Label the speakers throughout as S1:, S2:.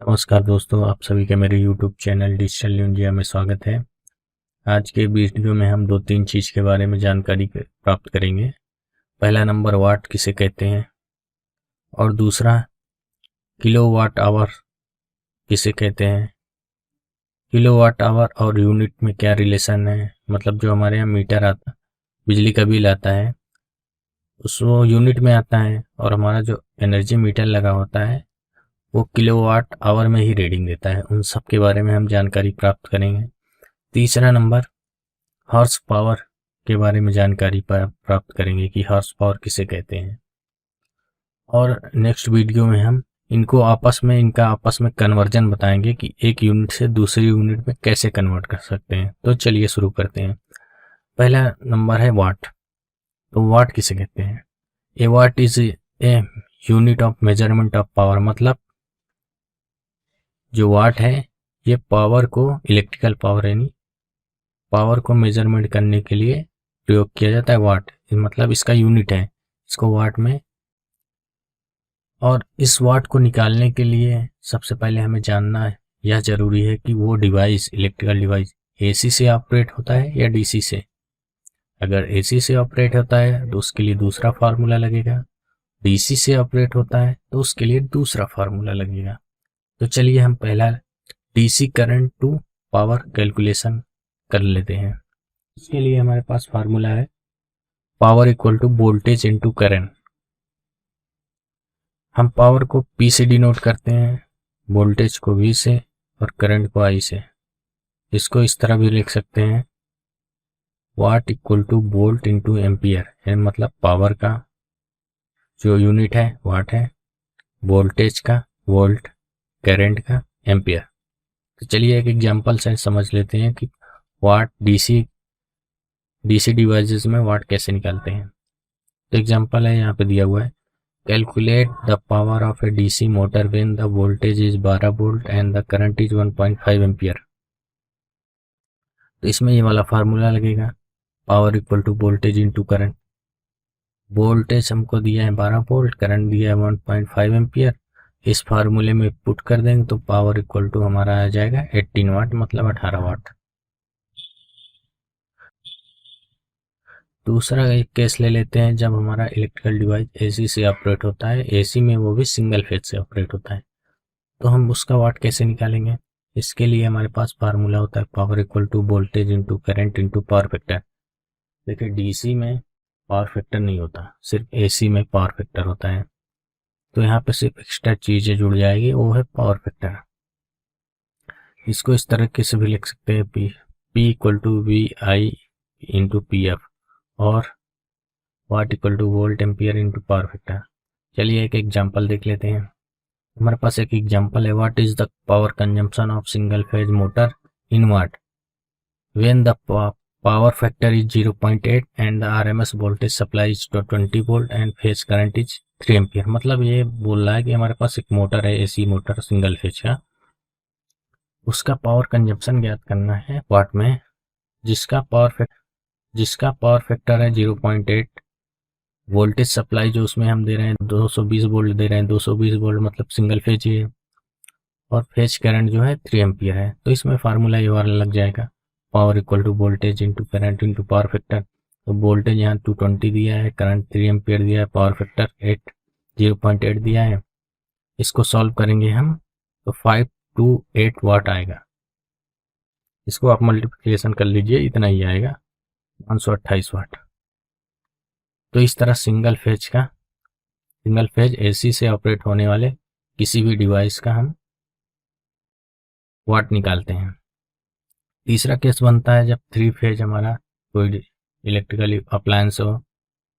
S1: नमस्कार दोस्तों, आप सभी का मेरे YouTube चैनल डिजिटल इंडिया में स्वागत है। आज के वीडियो में हम दो तीन चीज़ के बारे में जानकारी प्राप्त करेंगे। पहला नंबर वाट किसे कहते हैं और दूसरा किलोवाट आवर किसे कहते हैं। किलोवाट आवर और यूनिट में क्या रिलेशन है, मतलब जो हमारे यहाँ मीटर आता, बिजली का बिल आता है वो यूनिट में आता है और हमारा जो एनर्जी मीटर लगा होता है वो किलोवाट आवर में ही रीडिंग देता है। उन सब के बारे में हम जानकारी प्राप्त करेंगे। तीसरा नंबर हॉर्स पावर के बारे में जानकारी प्राप्त करेंगे कि हॉर्स पावर किसे कहते हैं। और नेक्स्ट वीडियो में हम इनका आपस में कन्वर्जन बताएंगे कि एक यूनिट से दूसरी यूनिट में कैसे कन्वर्ट कर सकते हैं। तो चलिए शुरू करते हैं। पहला नंबर है वाट। तो वाट किसे कहते हैं? A watt is a unit of measurement of power. मतलब जो वाट है ये पावर को, इलेक्ट्रिकल पावर यानी पावर को मेजरमेंट करने के लिए प्रयोग किया जाता है। वाट मतलब इसका यूनिट है, इसको वाट में। और इस वाट को निकालने के लिए सबसे पहले हमें जानना है, यह जरूरी है कि वो डिवाइस, इलेक्ट्रिकल डिवाइस एसी से ऑपरेट होता है या डीसी से। अगर एसी से ऑपरेट होता है तो उसके लिए दूसरा फार्मूला लगेगा, डीसी से ऑपरेट होता है तो उसके लिए दूसरा फार्मूला लगेगा। तो चलिए हम पहला DC current to power calculation कर लेते हैं। इसके लिए हमारे पास फार्मूला है power equal to voltage into current. हम पावर को P से डिनोट करते हैं, वोल्टेज को V से और करंट को I से। इसको इस तरह भी लिख सकते हैं watt equal to volt into ampere. मतलब पावर का जो यूनिट है वाट है, वोल्टेज का वोल्ट, करंट का एम्पियर। तो चलिए एक एग्जांपल से समझ लेते हैं कि वाट डीसी डिवाइसेस में वाट कैसे निकालते हैं। तो एग्जांपल है यहाँ पे दिया हुआ है, calculate the power of a DC motor when the voltage is 12 volt and the current is 1.5 ampere. तो इसमें ये वाला फार्मूला लगेगा power equal to voltage into current. Voltage हमको दिया है 12 वोल्ट, करंट दिया है 1.5 एम्पियर। इस फार्मूले में पुट कर देंगे तो पावर इक्वल टू हमारा आ जाएगा 18 वाट, मतलब 18 वाट। दूसरा एक केस ले लेते हैं जब हमारा इलेक्ट्रिकल डिवाइस एसी से ऑपरेट होता है, एसी में वो भी सिंगल फेज से ऑपरेट होता है। तो हम उसका वाट कैसे निकालेंगे? इसके लिए हमारे पास फार्मूला होता है power equal to voltage into current into power factor. देखिए डीसी में पावर फैक्टर नहीं होता, सिर्फ एसी में पावर फैक्टर होता है। तो यहाँ पे सिर्फ एक्स्ट्रा चीजें जुड़ जाएगी, वो है पावर फैक्टर। इसको इस तरीके से भी लिख सकते हैं P equal to V I into P F और watt equal to volt ampere into power factor. चलिए एक एग्जाम्पल देख लेते हैं। हमारे पास एक एग्जांपल है, what is the power consumption of single phase motor in watt when the power factor is 0.8 and the RMS voltage supply is 20 volt and phase current is 3 ampere. मतलब ये बोल रहा है कि हमारे पास एक मोटर है, एसी मोटर सिंगल फेज का, उसका पावर कंजम्पशन ज्ञात करना है वाट में, जिसका पावर फैक्टर है 0.8, वोल्टेज सप्लाई जो उसमें हम दे रहे हैं 220 वोल्ट दे रहे हैं, 220 वोल्ट मतलब सिंगल फेज ही है, और फेज करंट जो है 3 एम्पियर है। तो इसमें फार्मूला ये वाला लग जाएगा power equal to voltage into current into power factor. तो वोल्टेज यहाँ 220 दिया है, करंट 3 एम्पियर दिया है, पावर फैक्टर 0.8 दिया है। इसको सॉल्व करेंगे हम तो 5 to 8 वाट आएगा। इसको आप मल्टीप्लिकेशन कर लीजिए, इतना ही आएगा 528 वाट। तो इस तरह सिंगल फेज एसी से ऑपरेट होने वाले किसी भी डिवाइस का हम वाट निकालते हैं। तीसरा केस बनता है जब 3 फेज हमारा कोई इलेक्ट्रिकल अप्लायंस हो,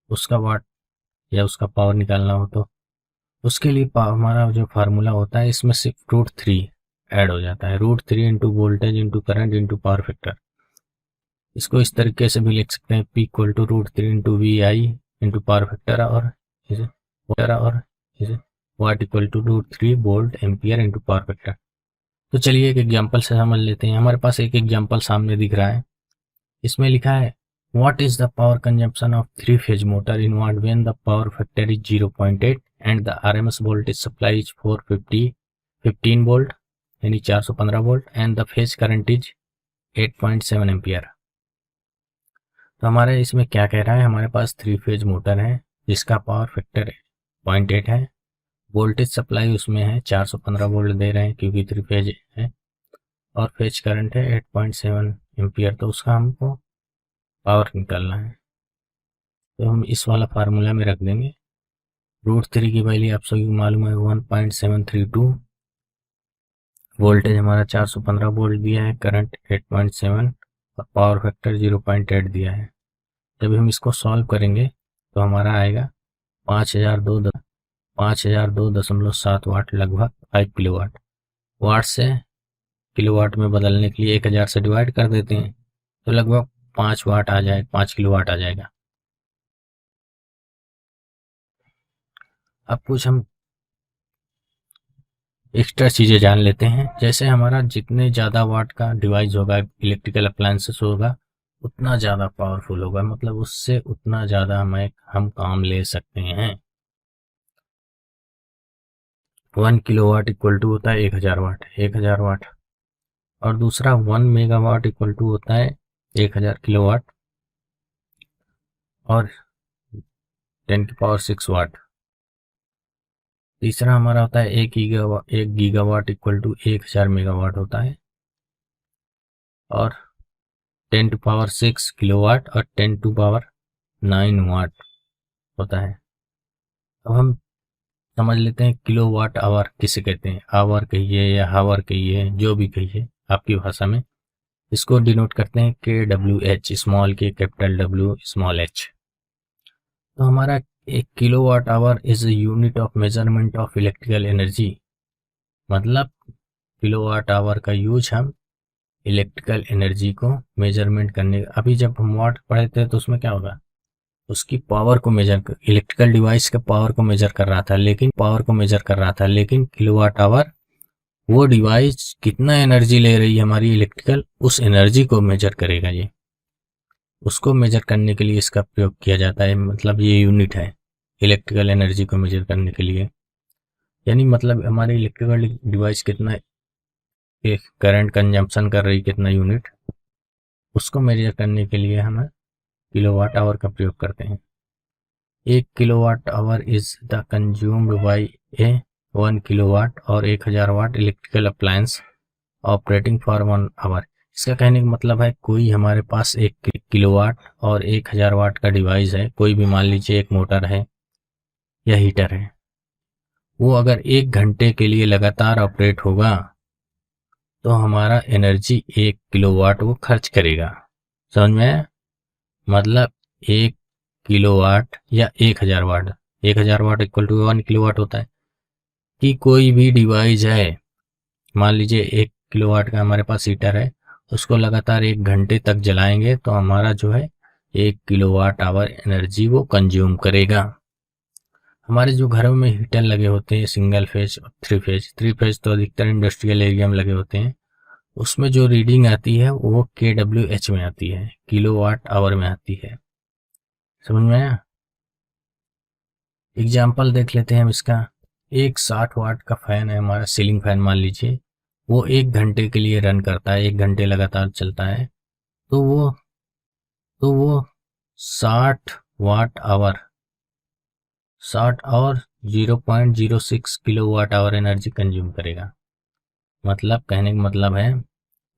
S1: उसका वाट या उसका पावर निकालना हो, तो उसके लिए हमारा जो फार्मूला होता है इसमें सिर्फ √3 ऐड हो जाता है, √3 into voltage into current into power factor. इसको इस तरीके से भी लिख सकते हैं P equal to √3 into V I into power factor और watt equal to √3 volt ampere into power factor. तो चलिए एक एग्जांपल से समझ लेते हैं। हमारे पास एक एग्जांपल सामने दिख रहा है, इसमें लिखा है what is the power consumption of 3 phase motor in watt when the power factor is 0.8 and the RMS voltage supply is 450 15 volt यानी 415 volt and the phase current is 8.7 ampere. तो हमारे इसमें क्या कह रहा है, हमारे पास 3 फेज मोटर है जिसका पावर फैक्टर 0.8 है, वोल्टेज सप्लाई उसमें है 415 वोल्ट दे रहे हैं क्योंकि 3 फेज है, और फेज करंट है 8.7 एम्पियर। तो उसका हमको पावर निकालना है, तो हम इस वाला फार्मूला में रख देंगे। √3 की वैल्यू आप सभी को मालूम है 1.732, वोल्टेज हमारा 415 वोल्ट दिया है, करंट 8.7 और पावर फैक्टर 0.8 दिया है। जब हम इसको सॉल्व करेंगे तो हमारा आएगा 5002.7 वाट, लगभग 5 किलोवाट। वाट से किलोवाट में बदलने के लिए 1000 से डिवाइड कर देते हैं तो लगभग 5 वाट आ जाए, 5 किलोवाट आ जाएगा। अब कुछ हम एक्स्ट्रा चीज़ें जान लेते हैं, जैसे हमारा जितने ज़्यादा वाट का डिवाइस होगा, इलेक्ट्रिकल अप्लायंसेस होगा, उतना ज़्यादा पावरफुल होगा, मतलब उससे उतना ज़्यादा हम काम ले सकते हैं। 1 किलोवाट इक्वल टू होता है 1000 वाट, 1000 वाट, और दूसरा 1 मेगावाट इक्वल टू होता है 1000 किलोवाट और 10⁶ वाट। तीसरा हमारा होता है 1 गीगावाट इक्वल टू 1000 मेगावाट होता है, और 10⁶ किलोवाट और 10⁹ वाट होता है। अब हम समझ लेते हैं किलोवाट आवर किसे कहते हैं, आवर कहिए या हावर कहिए, जो भी कहिए आपकी भाषा में। इसको डिनोट करते हैं kWh, स्मॉल के कैपिटल W स्मॉल h। तो हमारा एक kilowatt hour is unit of measurement of electrical energy, मतलब किलोवाट आवर का यूज हम इलेक्ट्रिकल एनर्जी को मेजरमेंट करने, अभी जब हम वाट पढ़े थे तो उसमें क्या होगा, उसकी पावर को मेजर कर, इलेक्ट्रिकल डिवाइस का पावर को मेजर कर रहा था, लेकिन किलोवाट आवर वो डिवाइस कितना एनर्जी ले रही है हमारी इलेक्ट्रिकल, उस एनर्जी को मेजर करेगा। ये उसको मेजर करने के लिए इसका प्रयोग किया जाता है, मतलब ये यूनिट है इलेक्ट्रिकल एनर्जी को मेजर करने के लिए। यानी मतलब हमारी इलेक्ट्रिकल डिवाइस कितना करंट कंजम्पशन कर रही, कितना यूनिट, उसको मेजर करने के लिए हम किलोवाट आवर का प्रयोग करते हैं। 1 kilowatt hour is the consumed by a 1 kilowatt और 1000 watt electrical appliance operating for 1 hour. इसका कहने का मतलब है कोई हमारे पास 1 किलोवाट और 1000 वाट का डिवाइस है, कोई भी मान लीजिए एक मोटर है या हीटर है, वो अगर 1 घंटे के लिए लगातार ऑपरेट होगा तो हमारा एनर्जी 1 किलोवाट वो खर्च करेगा। समझ में, मतलब 1 किलोवाट या 1000 वाट, 1000 वाट इक्वल टू 1 किलोवाट होता है। कि कोई भी डिवाइस है, मान लीजिए 1 किलोवाट का हमारे पास हीटर है, उसको लगातार 1 घंटे तक जलाएंगे तो हमारा जो है 1 किलोवाट आवर एनर्जी वो कंज्यूम करेगा। हमारे जो घरों में हीटर लगे होते हैं सिंगल फेज और 3 फेज तो अधिकतर इंडस्ट्रियल एरिया में लगे होते हैं, उसमें जो रीडिंग आती है वो kWh में आती है, किलोवाट आवर में आती है। समझ में आया? एग्जाम्पल देख लेते हैं हम इसका। एक 60 वाट का फैन है हमारा, सीलिंग फैन मान लीजिए, वो 1 घंटे के लिए रन करता है, 1 घंटे लगातार चलता है, तो वो 60 watt hour 0.06 kilowatt hour energy consume करेगा। मतलब कहने का मतलब है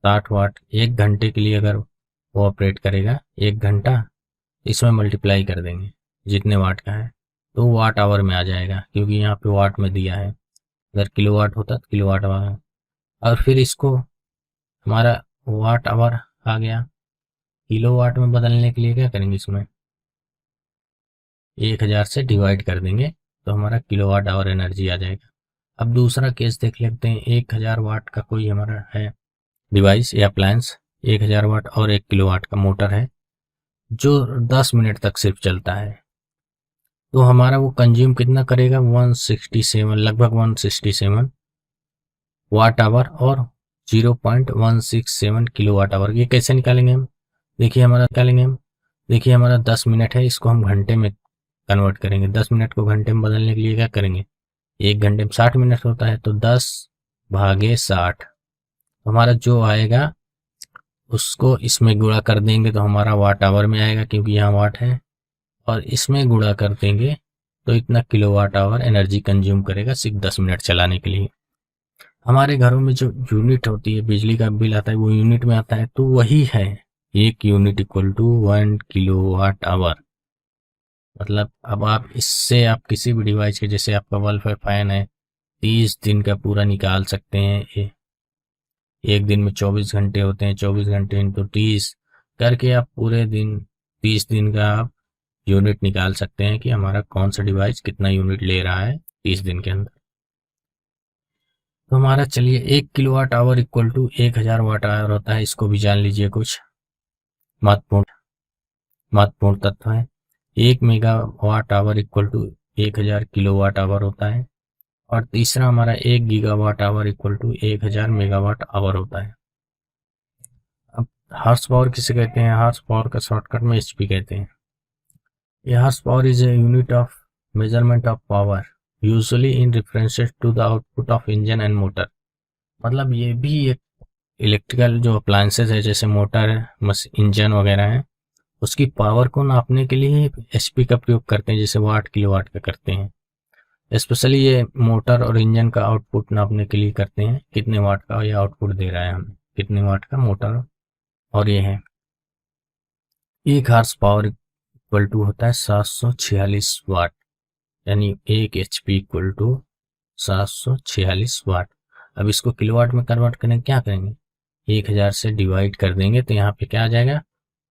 S1: 60 वाट 1 घंटे के लिए अगर वो ऑपरेट करेगा, 1 घंटा, इसमें मल्टीप्लाई कर देंगे जितने वाट का है तो वाट आवर में आ जाएगा, क्योंकि यहाँ पे वाट में दिया है, अगर किलोवाट होता तो किलोवाट आवर। और फिर इसको हमारा वाट आवर आ गया, किलोवाट में बदलने के लिए क्या करेंगे, इसमें 1000 से डिवाइड कर देंगे तो हमारा किलोवाट आवर एनर्जी आ जाएगा। अब दूसरा केस देख लेते हैं। 1000 वाट का कोई हमारा है डिवाइस या अप्लायंस, 1000 वाट और 1 किलोवाट का मोटर है जो 10 मिनट तक सिर्फ चलता है, तो हमारा वो कंज्यूम कितना करेगा, 167, लगभग 167 वाट आवर और 0.167 किलोवाट आवर। ये कैसे निकालेंगे हम, देखिए हमारा 10 मिनट है, इसको हम घंटे में कन्वर्ट करेंगे। 10 मिनट को घंटे में बदलने के लिए क्या करेंगे, 1 घंटे में 60 मिनट होता है, तो 10 भागे 60, हमारा जो आएगा उसको इसमें गुणा कर देंगे तो हमारा वाट आवर में आएगा, क्योंकि यहाँ वाट है, और इसमें गुणा कर देंगे तो इतना किलोवाट आवर एनर्जी कंज्यूम करेगा सिर्फ 10 मिनट चलाने के लिए। हमारे घरों में जो यूनिट होती है, बिजली का बिल आता है वो यूनिट में आता है, तो वही है 1 unit equal to 1 kilowatt hour. मतलब अब आप इससे आप किसी भी डिवाइस के, जैसे आपका बल्ब है, फैन है, 30 दिन का पूरा निकाल सकते हैं। एक दिन में 24 घंटे होते हैं, 24 घंटे इंटू 30 करके आप पूरे दिन 30 दिन का आप यूनिट निकाल सकते हैं कि हमारा कौन सा डिवाइस कितना यूनिट ले रहा है 30 दिन के अंदर। तो हमारा चलिए 1 kilowatt hour equal to 1000 watt hour होता है, इसको भी जान लीजिए। कुछ महत्वपूर्ण तत्व है। 1 megawatt hour equal to 1000 kilowatt hour होता है, और तीसरा हमारा 1 gigawatt hour equal to 1000 megawatt hour होता है। अब हॉर्स पावर किसे कहते हैं? हॉर्स पावर का शॉर्टकट में एचपी कहते हैं। A horsepower is a unit of measurement of power, usually in references to the output of engine and motor। मतलब ये भी एक इलेक्ट्रिकल जो अप्लायंसेस है, जैसे मोटर है, इंजन वगैरह है, उसकी पावर को नापने के लिए एचपी का प्रयोग करते हैं, जैसे वाट किलोवाट का करते हैं। स्पेशली ये मोटर और इंजन का आउटपुट नापने के लिए करते हैं, कितने वाट का ये आउटपुट दे रहा है हमें, कितने वाट का मोटर। और ये है 1 हॉर्स पावर इक्वल टू होता है 746 वाट, यानी 1 HP इक्वल टू 746 वाट। अब इसको किलोवाट में कन्वर्ट करें, क्या करेंगे? 1000 से डिवाइड कर देंगे तो यहाँ पे क्या आ जाएगा?